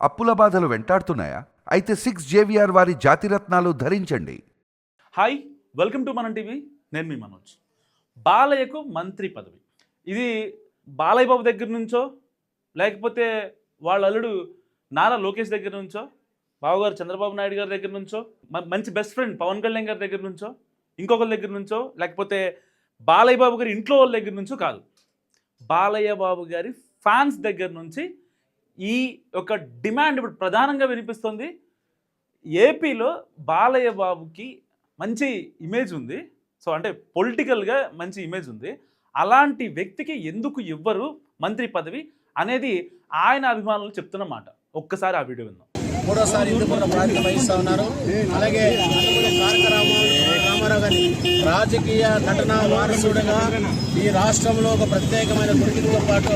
అప్పుల బాధలు వెంటాడుతున్నాయా? అయితే 6 JVR వారి జాతిరత్నాలు ధరించండి. హాయ్, వెల్కమ్ టు మనం టీవీ. నేను మీ మనోజ్. బాలయ్యకు మంత్రి పదవి, ఇది బాలయ్య బాబు దగ్గర నుంచో, లేకపోతే వాళ్ళ అల్లుడు నారా లోకేష్ దగ్గర నుంచో, బావగారు చంద్రబాబు నాయుడు గారి దగ్గర నుంచో, మంచి బెస్ట్ ఫ్రెండ్ పవన్ కళ్యాణ్ గారి దగ్గర నుంచో, ఇంకొకరి దగ్గర నుంచో, లేకపోతే బాలయ్య బాబు గారి ఇంట్లో వాళ్ళ దగ్గర నుంచో కాదు, బాలయ్య బాబు గారి ఫ్యాన్స్ దగ్గర నుంచి ఈ యొక్క డిమాండ్ ఇప్పుడు ప్రధానంగా వినిపిస్తుంది. ఏపీలో బాలయ్య బాబుకి మంచి ఇమేజ్ ఉంది. సో అంటే పొలిటికల్గా మంచి ఇమేజ్ ఉంది. అలాంటి వ్యక్తికి ఎందుకు ఇవ్వరు మంత్రి పదవి అనేది ఆయన అభిమానులు చెప్తున్నమాట. ఒక్కసారి ఆ వీడియో విందాం. మూడోసారి హిందూపురం ప్రాతినిధ్యం వహిస్తూ ఉన్నారు. అలాగే తారక రామారావు గారి రాజకీయ నటన వారసుడిగా ఈ రాష్ట్రంలో ఒక ప్రత్యేకమైన గుర్తింపుతో పాటు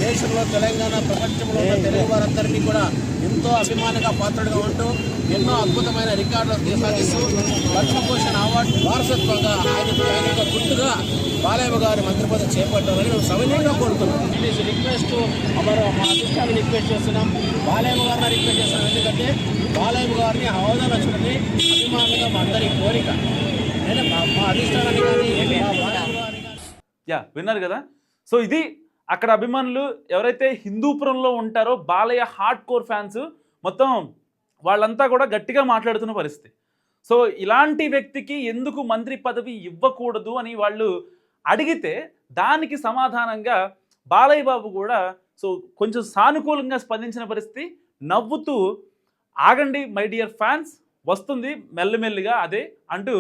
దేశంలో తెలంగాణ ప్రపంచంలో ఉన్న తెలుగు వారందరినీ కూడా ఎంతో అభిమానంగా పాత్రగా ఉంటూ ఎన్నో అద్భుతమైన రికార్డులు సాధిస్తూ పద్మభూషణ్ అవార్డు వారసత్వంగా ఆయన గుర్తుగా బాలయ్య గారి మంత్రి పదవి చేపట్టాలని మేము సవినయంగా కోరుతున్నాం. ప్లీజ్ రిక్వెస్ట్ మా అధిష్టాన్ని రిక్వెస్ట్ చేస్తున్నాం, బాలయ్య గారిని రిక్వెస్ట్ చేస్తున్నాం. ఎందుకంటే బాలయ్య గారిని హోదాలో చూడండి అభిమానులుగా మా అందరి కోరిక. నేను మా అధిష్టానాన్ని యా విన్నారు కదా. సో ఇది అక్కడ అభిమానులు ఎవరైతే హిందూపురంలో ఉంటారో బాలయ్య హార్డ్ కోర్ ఫ్యాన్స్ మొత్తం వాళ్ళంతా కూడా గట్టిగా మాట్లాడుతున్న పరిస్థితి. సో ఇలాంటి వ్యక్తికి ఎందుకు మంత్రి పదవి ఇవ్వకూడదు అని వాళ్ళు అడిగితే దానికి సమాధానంగా బాలయ్య బాబు కూడా సో కొంచెం సానుకూలంగా స్పందించిన పరిస్థితి. నవ్వుతూ ఆగండి మై డియర్ ఫ్యాన్స్, వస్తుంది మెల్లిమెల్లిగా అదే అంటూ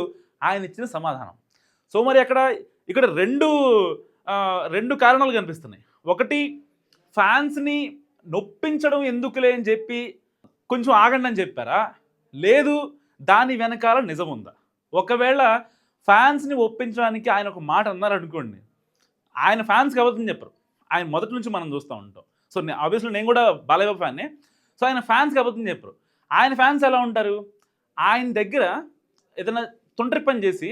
ఆయన ఇచ్చిన సమాధానం. సో మరి ఇక్కడ రెండు కారణాలు కనిపిస్తున్నాయి. ఒకటి, ఫ్యాన్స్ని నొప్పించడం ఎందుకులే అని చెప్పి కొంచెం ఆగండి అని చెప్పారా, లేదు దాని వెనకాల నిజం ఉందా? ఒకవేళ ఫ్యాన్స్ని ఒప్పించడానికి ఆయన ఒక మాట అన్నారనుకోండి, ఆయన ఫ్యాన్స్కి అబద్ధం చెప్పరు. ఆయన మొదటి నుంచి మనం చూస్తూ ఉంటాం. సో ఆబ్వియస్లీ నేను కూడా బాలయ్య ఫ్యాన్నే. సో ఆయన ఫ్యాన్స్కి అబద్ధం చెప్పరు. ఆయన ఫ్యాన్స్ ఎలా ఉంటారు, ఆయన దగ్గర ఏదైనా తొంటరి పని చేసి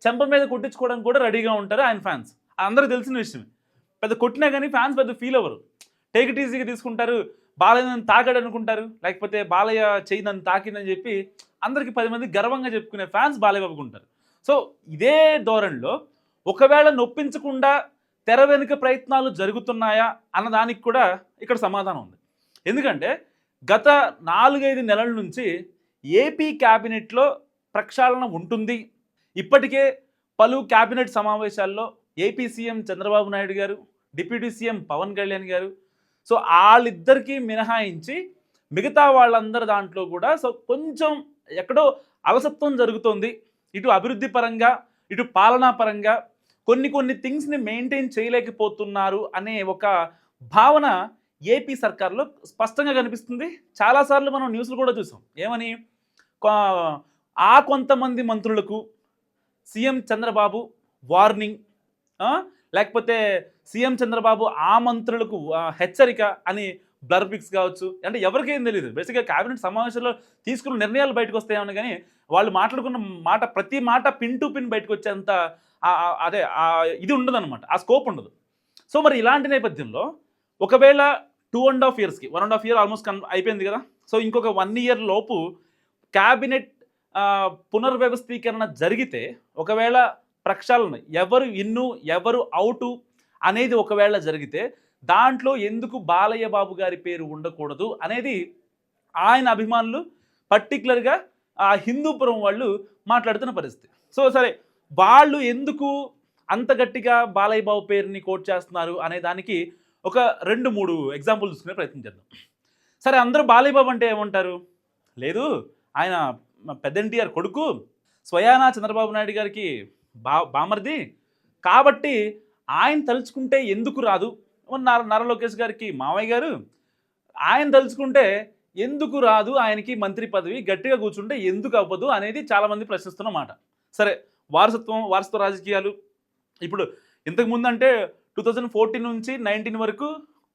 చెంప మీద కొట్టించుకోవడానికి కూడా రెడీగా ఉంటారు ఆయన ఫ్యాన్స్. అందరూ తెలిసిన విషయమే. పెద్ద కొట్టినా కానీ ఫ్యాన్స్ పెద్ద ఫీల్ అవ్వరు, టేక్ ఇట్ ఈజీగా తీసుకుంటారు. బాలయ్య నన్ను తాకాడు అనుకుంటారు, లేకపోతే బాలయ్య చెయ్యి నన్ను తాకిందని చెప్పి అందరికీ 10 మంది గర్వంగా చెప్పుకునే ఫ్యాన్స్ బాలయ్య బాబుకు ఉంటారు. సో ఇదే ధోరణిలో ఒకవేళ నొప్పించకుండా తెర వెనుక ప్రయత్నాలు జరుగుతున్నాయా అన్నదానికి కూడా ఇక్కడ సమాధానం ఉంది. ఎందుకంటే గత 4-5 నెలల నుంచి ఏపీ క్యాబినెట్లో ప్రక్షాళన ఉంటుంది. ఇప్పటికే పలు క్యాబినెట్ సమావేశాల్లో ఏపీ సీఎం చంద్రబాబు నాయుడు గారు, డిప్యూటీ సీఎం పవన్ కళ్యాణ్ గారు, సో వాళ్ళిద్దరికీ మినహాయించి మిగతా వాళ్ళందరి దాంట్లో కూడా సో కొంచెం ఎక్కడో అలసత్వం జరుగుతోంది. ఇటు అభివృద్ధి పరంగా, ఇటు పాలనా పరంగా కొన్ని థింగ్స్ని మెయింటైన్ చేయలేకపోతున్నారు అనే ఒక భావన ఏపీ సర్కార్లో స్పష్టంగా కనిపిస్తుంది. చాలాసార్లు మనం న్యూస్లు కూడా చూసాం. ఏమని, కొంతమంది మంత్రులకు సీఎం చంద్రబాబు వార్నింగ్, లేకపోతే సీఎం చంద్రబాబు ఆ మంత్రులకు హెచ్చరిక అని బ్లర్పిక్స్ కావచ్చు. అంటే ఎవరికేం తెలియదు. బేసిక్గా క్యాబినెట్ సమావేశంలో తీసుకున్న నిర్ణయాలు బయటకు వస్తాయేమని, కానీ వాళ్ళు మాట్లాడుకున్న మాట ప్రతి మాట పిన్ టు పిన్ బయటకు వచ్చేంత ఇది ఉండదన్నమాట, ఆ స్కోప్ ఉండదు. సో మరి ఇలాంటి నేపథ్యంలో ఒకవేళ 2.5 yearsకి 1.5 year ఆల్మోస్ట్ అయిపోయింది కదా. సో ఇంకొక 1 year లోపు క్యాబినెట్ పునర్వ్యవస్థీకరణ జరిగితే, ఒకవేళ ప్రక్షాళన ఎవరు ఇన్ను ఎవరు అవుటు అనేది ఒకవేళ జరిగితే దాంట్లో ఎందుకు బాలయ్య బాబు గారి పేరు ఉండకూడదు అనేది ఆయన అభిమానులు పర్టికులర్గా ఆ హిందూపురం వాళ్ళు మాట్లాడుతున్న పరిస్థితి. సో సరే, వాళ్ళు ఎందుకు అంత గట్టిగా బాలయ్య బాబు పేరుని కోట్ చేస్తున్నారు అనే దానికి ఒక 2-3 ఎగ్జాంపుల్ చూసుకునే ప్రయత్నం చేద్దాం. సరే, అందరూ బాలయ్య బాబు అంటే ఏమంటారు, లేదు ఆయన పెద్ద ఎన్టీఆర్ కొడుకు, స్వయానా చంద్రబాబు నాయుడు గారికి బామర్ది, కాబట్టి ఆయన తలుచుకుంటే ఎందుకు రాదు, నారా లోకేష్ గారికి మావయ్య గారు, ఆయన తలుచుకుంటే ఎందుకు రాదు ఆయనకి మంత్రి పదవి, గట్టిగా కూర్చుంటే ఎందుకు అవ్వదు అనేది చాలామంది ప్రశ్నిస్తున్నమాట. సరే, వారసత్వ రాజకీయాలు ఇప్పుడు ఇంతకుముందు అంటే 2014 నుంచి 19 వరకు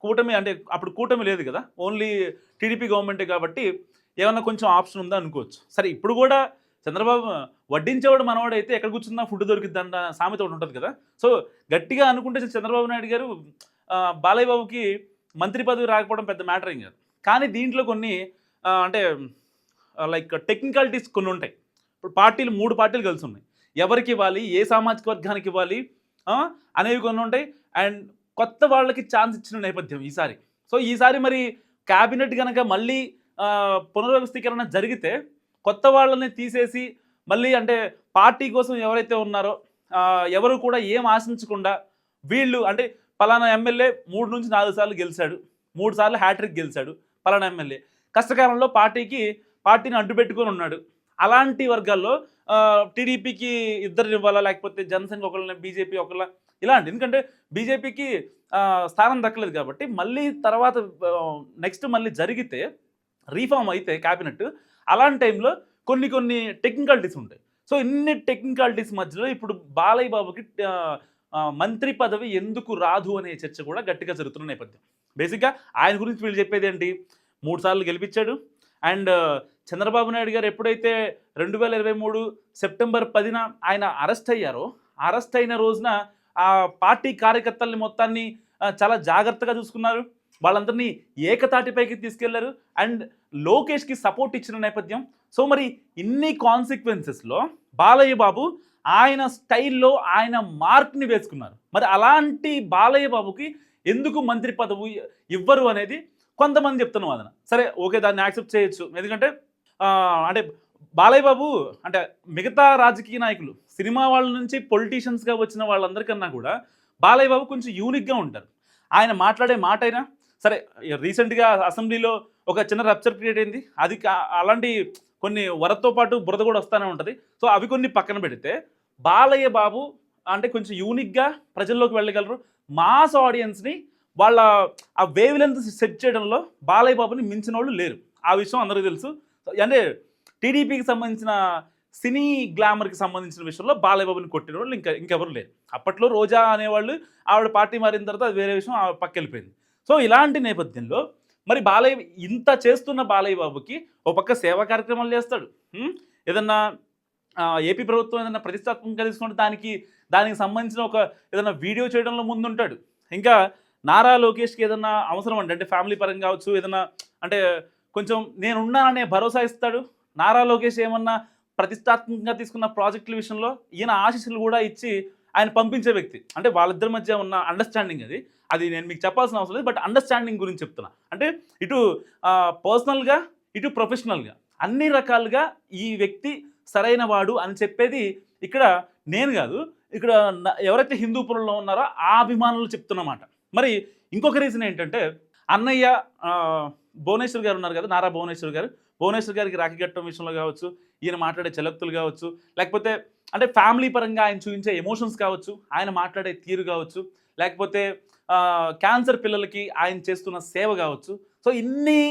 కూటమి, అంటే అప్పుడు కూటమి లేదు కదా, ఓన్లీ టీడీపీ గవర్నమెంటే, కాబట్టి ఏమన్నా కొంచెం ఆప్షన్ ఉందా అనుకోవచ్చు. సరే, ఇప్పుడు కూడా చంద్రబాబు వడ్డించేవాడు మనవాడైతే ఎక్కడ కూర్చున్నా ఫుడ్ దొరికిద్దంట సామెత ఒకటి ఉంటుంది కదా. సో గట్టిగా అనుకుంటే చంద్రబాబు నాయుడు గారు బాలయ్య బాబుకి మంత్రి పదవి రాకపోవడం పెద్ద మ్యాటర్ ఏం కాదు. కానీ దీంట్లో కొన్ని అంటే లైక్ టెక్నికాలిటీస్ కొన్ని ఉంటాయి. ఇప్పుడు పార్టీలు 3 పార్టీలు కలిసి ఉన్నాయి. ఎవరికి ఇవ్వాలి, ఏ సామాజిక వర్గానికి ఇవ్వాలి అనేవి కొన్ని ఉంటాయి. అండ్ కొత్త వాళ్ళకి ఛాన్స్ ఇచ్చిన నేపథ్యం ఈసారి. సో ఈసారి మరి క్యాబినెట్ కనుక మళ్ళీ పునర్వ్యవస్థీకరణ జరిగితే కొత్త వాళ్ళని తీసేసి మళ్ళీ అంటే పార్టీ కోసం ఎవరైతే ఉన్నారో ఎవరు కూడా ఏం ఆశించకుండా వీళ్ళు అంటే పలానా ఎమ్మెల్యే 3 నుంచి 4 సార్లు గెలిచాడు, 3 సార్లు హ్యాట్రిక్ గెలిచాడు, పలానా ఎమ్మెల్యే కష్టకాలంలో పార్టీని అడ్డుపెట్టుకొని ఉన్నాడు. అలాంటి వర్గాల్లో టీడీపీకి 2 ఇవ్వాలా, లేకపోతే జనసేనకి ఒకళ్ళని, బీజేపీ ఒకళ్ళ, ఇలాంటి. ఎందుకంటే బీజేపీకి స్థానం దక్కలేదు కాబట్టి మళ్ళీ తర్వాత నెక్స్ట్ మళ్ళీ జరిగితే రీఫామ్ అయితే క్యాబినెట్, అలాంటి టైంలో కొన్ని టెక్నికాలిటీస్ ఉంటాయి. సో ఇన్ని టెక్నికాలిటీస్ మధ్యలో ఇప్పుడు బాలయ్య బాబుకి మంత్రి పదవి ఎందుకు రాదు అనే చర్చ కూడా గట్టిగా జరుగుతున్న నేపథ్యం. బేసిక్గా ఆయన గురించి వీళ్ళు చెప్పేది ఏంటి, 3 సార్లు గెలిపించాడు. అండ్ చంద్రబాబు నాయుడు గారు ఎప్పుడైతే 2023 సెప్టెంబర్ 10న ఆయన అరెస్ట్ అయ్యారో, అరెస్ట్ అయిన రోజున ఆ పార్టీ కార్యకర్తల్ని మొత్తాన్ని చాలా జాగ్రత్తగా చూసుకున్నారు, వాళ్ళందరినీ ఏకతాటిపైకి తీసుకెళ్లారు. అండ్ లోకేష్కి సపోర్ట్ ఇచ్చిన నేపథ్యం. సో మరి ఇన్ని కాన్సిక్వెన్సెస్లో బాలయ్య బాబు ఆయన స్టైల్లో ఆయన మార్క్ని వేసుకున్నారు. మరి అలాంటి బాలయ్య బాబుకి ఎందుకు మంత్రి పదవి ఇవ్వరు అనేది కొంతమంది చెప్తున్న వాదన. సరే ఓకే, దాన్ని యాక్సెప్ట్ చేయొచ్చు. ఎందుకంటే అంటే బాలయ్య బాబు అంటే మిగతా రాజకీయ నాయకులు, సినిమా వాళ్ళ నుంచి పొలిటీషియన్స్గా వచ్చిన వాళ్ళందరికన్నా కూడా బాలయ్య బాబు కొంచెం యూనిక్గా ఉంటారు. ఆయన మాట్లాడే మాట అయినా సరే, రీసెంట్గా అసెంబ్లీలో ఒక చిన్న రప్చర్ క్రియేట్ అయింది. అది అలాంటి కొన్ని వరదతో పాటు బురద కూడా వస్తూనే ఉంటుంది. సో అవి కొన్ని పక్కన పెడితే బాలయ్య బాబు అంటే కొంచెం యూనిక్గా ప్రజల్లోకి వెళ్ళగలరు. మాస్ ఆడియన్స్ని వాళ్ళ ఆ వేవ్ లెంత్ సెట్ చేయడంలో బాలయ్య బాబుని మించిన వాళ్ళు లేరు. ఆ విషయం అందరికీ తెలుసు. అంటే టీడీపీకి సంబంధించిన సినీ గ్లామర్కి సంబంధించిన విషయంలో బాలయ్య బాబుని కొట్టిన వాళ్ళు ఇంకెవరు లేరు. అప్పట్లో రోజా అనేవాళ్ళు, ఆవిడ పార్టీ మారిన తర్వాత అది వేరే విషయం, ఆవిడ పక్కెళ్ళిపోయింది. సో ఇలాంటి నేపథ్యంలో మరి బాలయ్య ఇంత చేస్తున్న బాలయ్య బాబుకి ఒక పక్క సేవా కార్యక్రమాలు చేస్తాడు, ఏదన్నా ఏపీ ప్రభుత్వం ఏదైనా ప్రతిష్టాత్మకంగా తీసుకుంటే దానికి సంబంధించిన ఒక ఏదైనా వీడియో చేయడంలో ముందుంటాడు. ఇంకా నారా లోకేష్కి ఏదన్నా అవసరం అంటే ఫ్యామిలీ పరంగా కావచ్చు, ఏదన్నా అంటే కొంచెం నేనున్నాననే భరోసా ఇస్తాడు. నారా లోకేష్ ఏమన్నా ప్రతిష్టాత్మకంగా తీసుకున్న ప్రాజెక్టుల విషయంలో ఈయన ఆశీస్సులు కూడా ఇచ్చి ఆయన పంపించే వ్యక్తి. అంటే వాళ్ళిద్దరి మధ్య ఉన్న అండర్స్టాండింగ్ అది నేను మీకు చెప్పాల్సిన అవసరం లేదు. బట్ అండర్స్టాండింగ్ గురించి చెప్తున్నా. అంటే ఇటు పర్సనల్గా ఇటు ప్రొఫెషనల్గా అన్ని రకాలుగా ఈ వ్యక్తి సరైన వాడు అని చెప్పేది ఇక్కడ నేను కాదు, ఇక్కడ ఎవరైతే హిందూపురంలో ఉన్నారో ఆ అభిమానులు చెప్తున్నమాట. మరి ఇంకొక రీజన్ ఏంటంటే అన్నయ్య భువనేశ్వర్ గారు ఉన్నారు కదా, నారా భువనేశ్వర్ గారికి రాఖీ కట్టడం విషయంలో కావచ్చు, ఈయన మాట్లాడే చలక్తులు కావచ్చు, లేకపోతే అంటే ఫ్యామిలీ పరంగా ఆయన చూపించే ఎమోషన్స్ కావచ్చు, ఆయన మాట్లాడే తీరు కావచ్చు, లేకపోతే క్యాన్సర్ పిల్లలకి ఆయన చేస్తున్న సేవ కావచ్చు. సో ఇన్ని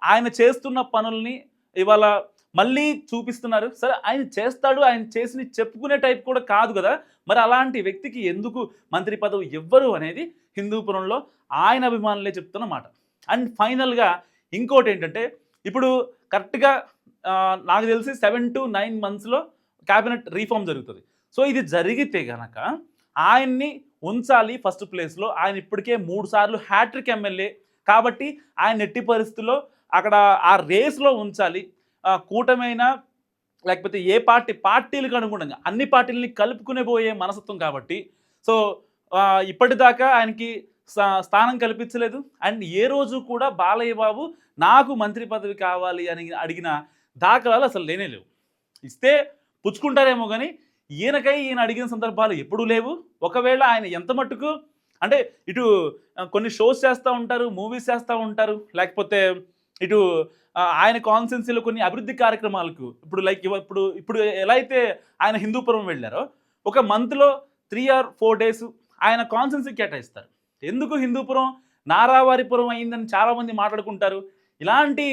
ఆయన చేస్తున్న పనుల్ని ఇవాళ మళ్ళీ చూపిస్తున్నారు. సరే ఆయన చేస్తాడు, ఆయన చేసి చెప్పుకునే టైప్ కూడా కాదు కదా, మరి అలాంటి వ్యక్తికి ఎందుకు మంత్రి పదవి ఇవ్వరు అనేది హిందూపురంలో ఆయన అభిమానులే చెప్తున్నమాట. అండ్ ఫైనల్గా ఇంకోటి ఏంటంటే ఇప్పుడు కరెక్ట్గా నాకు తెలిసి 7 to 9 monthsలో క్యాబినెట్ రీఫార్మ్ జరుగుతుంది. సో ఇది జరిగితే కనుక ఆయన్ని ఉంచాలి ఫస్ట్ ప్లేస్లో. ఆయన ఇప్పటికే 3 సార్లు హ్యాట్రిక్ ఎమ్మెల్యే కాబట్టి ఆయన ఎట్టి పరిస్థితుల్లో అక్కడ ఆ రేస్లో ఉంచాలి. కూటమైనా లేకపోతే ఏ పార్టీలకు అనుగుణంగా అన్ని పార్టీలని కలుపుకునే పోయే మనస్తత్వం కాబట్టి సో ఇప్పటిదాకా ఆయనకి స్థానం కల్పించలేదు. అండ్ ఏ రోజు కూడా బాలయ్య బాబు నాకు మంత్రి పదవి కావాలి అని అడిగిన దాఖలాలు అసలు లేనే లేవు. ఇస్తే పుచ్చుకుంటారేమో కానీ ఈయన అడిగిన సందర్భాలు ఎప్పుడూ లేవు. ఒకవేళ ఆయన ఎంత మట్టుకు అంటే ఇటు కొన్ని షోస్ చేస్తూ ఉంటారు, మూవీస్ చేస్తూ ఉంటారు, లేకపోతే ఇటు ఆయన కాన్స్టిట్యున్సీలో కొన్ని అభివృద్ధి కార్యక్రమాలకు ఇప్పుడు ఎలా అయితే ఆయన హిందూపురం వెళ్ళారో ఒక మంత్లో 3 or 4 days ఆయన కాన్స్టిట్యున్సీకి కేటాయిస్తారు. ఎందుకు హిందూపురం నారావారిపురం అయిందని చాలామంది మాట్లాడుకుంటారు. ఇలాంటి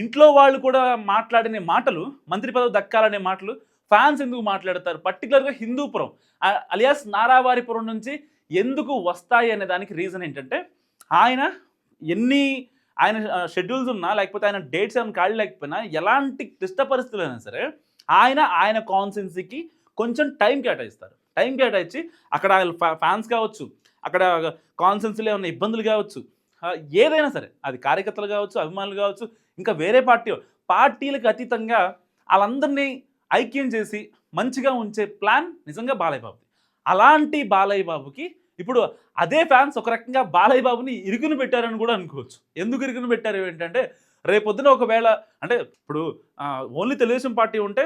ఇంట్లో వాళ్ళు కూడా మాట్లాడిన మాటలు, మంత్రి పదవి దక్కాలనే మాటలు ఫ్యాన్స్ ఎందుకు మాట్లాడతారు? పర్టికులర్గా హిందూపురం అలియాస్ నారావారిపురం నుంచి ఎందుకు వస్తాయి అనే దానికి రీజన్ ఏంటంటే ఆయన షెడ్యూల్స్ ఉన్నా లేకపోతే ఆయన డేట్స్ ఏమైనా ఖాళీ లేకపోయినా ఎలాంటి క్లిష్ట పరిస్థితులు అయినా సరే ఆయన కాన్స్టిట్యున్సీకి కొంచెం టైం కేటాయిస్తారు. టైం కేటాయించి అక్కడ ఫ్యాన్స్ కావచ్చు, అక్కడ కాన్స్టిట్యున్సీలో ఏమైనా ఇబ్బందులు కావచ్చు, ఏదైనా సరే అది కార్యకర్తలు కావచ్చు, అభిమానులు కావచ్చు, ఇంకా వేరే పార్టీలకు అతీతంగా వాళ్ళందరినీ ఐక్యం చేసి మంచిగా ఉంచే ప్లాన్ నిజంగా బాలయ్య బాబుది. అలాంటి బాలయ్య బాబుకి ఇప్పుడు అదే ఫ్యాన్స్ ఒక రకంగా బాలయ్య బాబుని ఇరుకును పెట్టారని కూడా అనుకోవచ్చు. ఎందుకు ఇరుకును పెట్టారు ఏంటంటే, రేపొద్దున ఒకవేళ అంటే ఇప్పుడు ఓన్లీ తెలుగుదేశం పార్టీ ఉంటే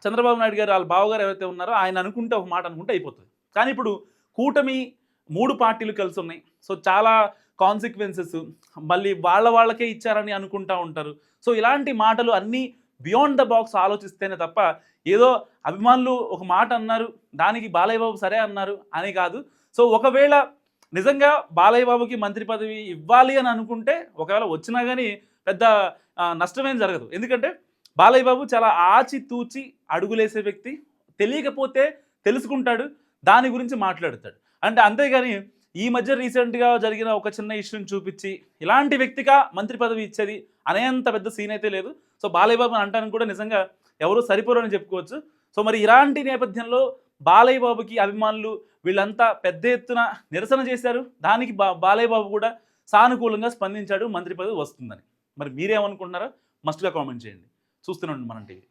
చంద్రబాబు నాయుడు గారు వాళ్ళ బావగారు ఎవరైతే ఉన్నారో ఆయన అనుకుంటే ఒక మాట అనుకుంటే అయిపోతుంది. కానీ ఇప్పుడు కూటమి 3 పార్టీలు కలిసి ఉన్నాయి. సో చాలా కాన్సిక్వెన్సెస్ మళ్ళీ వాళ్ళకే ఇచ్చారని అనుకుంటా ఉంటారు. సో ఇలాంటి మాటలు అన్నీ బియాండ్ ద బాక్స్ ఆలోచిస్తేనే తప్ప ఏదో అభిమానులు ఒక మాట అన్నారు దానికి బాలయ్య బాబు సరే అన్నారు అని కాదు. సో ఒకవేళ నిజంగా బాలయ్య బాబుకి మంత్రి పదవి ఇవ్వాలి అని అనుకుంటే ఒకవేళ వచ్చినా కానీ పెద్ద నష్టమేం జరగదు. ఎందుకంటే బాలయ్య బాబు చాలా ఆచితూచి అడుగులేసే వ్యక్తి. తెలియకపోతే తెలుసుకుంటాడు, దాని గురించి మాట్లాడతాడు. అంటే అంతేగాని ఈ మధ్య రీసెంట్గా జరిగిన ఒక చిన్న ఇష్యూని చూపించి ఇలాంటి వ్యక్తిగా మంత్రి పదవి ఇచ్చేది అనేంత పెద్ద సీన్ అయితే లేదు. సో బాలయ్య బాబు అంటానికి కూడా నిజంగా ఎవరు సరిపోరు అని చెప్పుకోవచ్చు. సో మరి ఇలాంటి నేపథ్యంలో బాలయ్య బాబుకి అభిమానులు వీళ్ళంతా పెద్ద ఎత్తున నిరసన చేశారు. దానికి బాలయ్య బాబు కూడా సానుకూలంగా స్పందించాడు, మంత్రి పదవి వస్తుందని. మరి మీరేమనుకుంటున్నారో మస్ట్గా కామెంట్ చేయండి. చూస్తూనే ఉండండి మనం టీవీ.